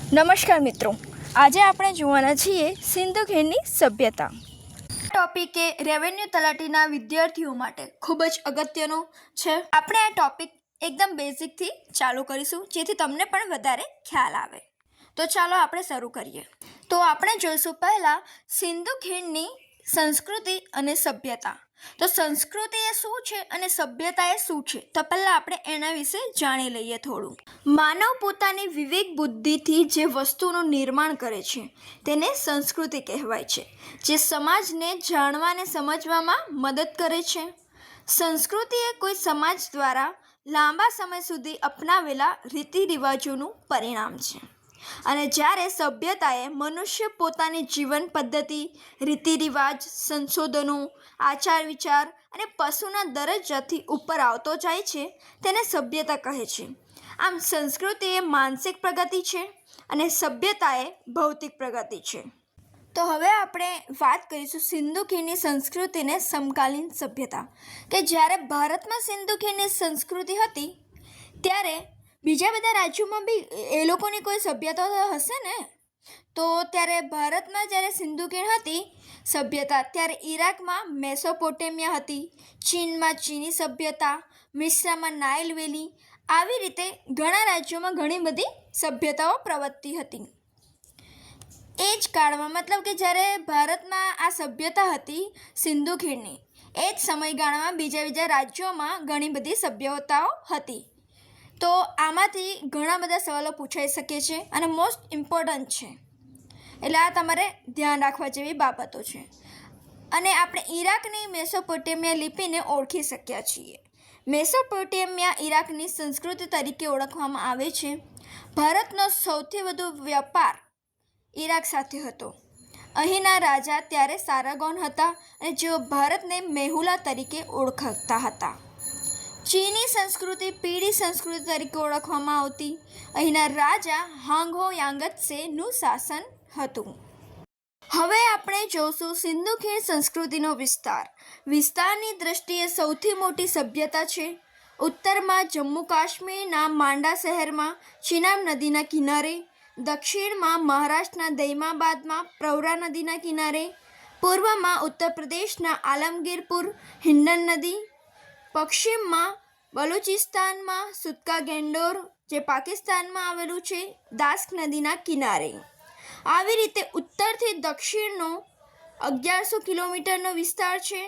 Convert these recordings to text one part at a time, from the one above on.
નમસ્કાર મિત્રો, આજે આપણે જોવાના છીએ સિંધુ ખીણની સભ્યતા. ટોપિક એ રેવન્યુ તલાટીના વિદ્યાર્થીઓ માટે ખૂબ જ અગત્યનો છે. આપણે આ ટોપિક એકદમ બેઝિકથી ચાલુ કરીશું જેથી તમને પણ વધારે ખ્યાલ આવે. તો ચાલો આપણે શરૂ કરીએ. તો આપણે જોઈશું પહેલાં સિંધુ ખીણની સંસ્કૃતિ અને સભ્યતા. તો સંસ્કૃતિ એ શું છે અને સભ્યતા એ શું છે, તો પહેલાં આપણે એના વિશે જાણી લઈએ થોડું. માનવ પોતાની વિવેક બુદ્ધિથી જે વસ્તુનું નિર્માણ કરે છે તેને સંસ્કૃતિ કહેવાય છે, જે સમાજને જાણવા અને સમજવામાં મદદ કરે છે. સંસ્કૃતિ એ કોઈ સમાજ દ્વારા લાંબા સમય સુધી અપનાવેલા રીતિ રિવાજોનું પરિણામ છે. અને જ્યારે સભ્યતાએ મનુષ્ય પોતાની જીવન પદ્ધતિ, રીતિ રિવાજ, સંશોધનો, આચાર વિચાર અને પશુના દરજ્જાથી ઉપર આવતો જાય છે તેને સભ્યતા કહે છે. આમ સંસ્કૃતિ એ માનસિક પ્રગતિ છે અને સભ્યતા એ ભૌતિક પ્રગતિ છે. તો હવે આપણે વાત કરીશું સિંધુ ખીણની સંસ્કૃતિને સમકાલીન સભ્યતા. કે જ્યારે ભારતમાં સિંધુ ખીણની સંસ્કૃતિ હતી ત્યારે બીજા બધા રાજ્યોમાં બી એ લોકોની કોઈ સભ્યતા હશે ને. તો ત્યારે ભારતમાં જ્યારે સિંધુ ખીણ હતી સભ્યતા, ત્યારે ઈરાકમાં મેસોપોટેમિયા હતી, ચીનમાં ચીની સભ્યતા, મિશ્રામાં નાઇલ વેલી, આવી રીતે ઘણા રાજ્યોમાં ઘણી બધી સભ્યતાઓ પ્રવર્તી હતી. એ જ કાળમાં, મતલબ કે જ્યારે ભારતમાં આ સભ્યતા હતી સિંધુ ખીણની, એ જ સમયગાળામાં બીજા રાજ્યોમાં ઘણી બધી સભ્યતાઓ હતી. તો આમાંથી ઘણા બધા સવાલો પૂછાઈ શકે છે અને મોસ્ટ ઇમ્પોર્ટન્ટ છે, એટલે આ તમારે ધ્યાન રાખવા જેવી બાબતો છે. અને આપણે ઈરાકની મેસોપોટેમિયા લિપિને ઓળખી શક્યા છીએ. મેસોપોટેમિયા ઈરાકની સંસ્કૃતિ તરીકે ઓળખવામાં આવે છે. ભારતનો સૌથી વધુ વ્યાપાર ઈરાક સાથે હતો. અહીંના રાજા ત્યારે સારાગોન હતા અને જેઓ ભારતને મેહુલા તરીકે ઓળખતા હતા. ચીની સંસ્કૃતિ પીળી સંસ્કૃતિ તરીકે ઓળખવામાં આવતી. અહીંના રાજા હાંગહો યાંગત્સેનું શાસન હતું. હવે આપણે જોઈશું સિંધુ ખીણ સંસ્કૃતિનો વિસ્તાર. વિસ્તારની દ્રષ્ટિએ સૌથી મોટી સભ્યતા છે. ઉત્તરમાં જમ્મુ કાશ્મીરના માંડા શહેરમાં ચિનાબ નદીના કિનારે, દક્ષિણમાં મહારાષ્ટ્રના દૈમાબાદમાં પ્રવરા નદીના કિનારે, પૂર્વમાં ઉત્તર પ્રદેશના આલમગીરપુર હિંડન નદી, પશ્ચિમમાં બલુચિસ્તાનમાં સુતકા ગેન્ડોર જે પાકિસ્તાનમાં આવેલું છે દાસ્ક નદીના કિનારે. આવી રીતે ઉત્તરથી દક્ષિણનો 1100 કિલોમીટરનો વિસ્તાર છે.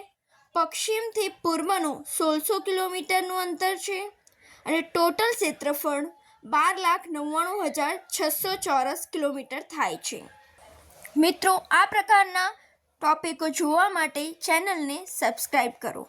પશ્ચિમથી પૂર્વનું 1600 કિલોમીટરનું અંતર છે અને ટોટલ ક્ષેત્રફળ 12,99,600 ચોરસ કિલોમીટર થાય છે. મિત્રો, આ પ્રકારના ટોપિકો જોવા માટે ચેનલને સબસ્ક્રાઈબ કરો.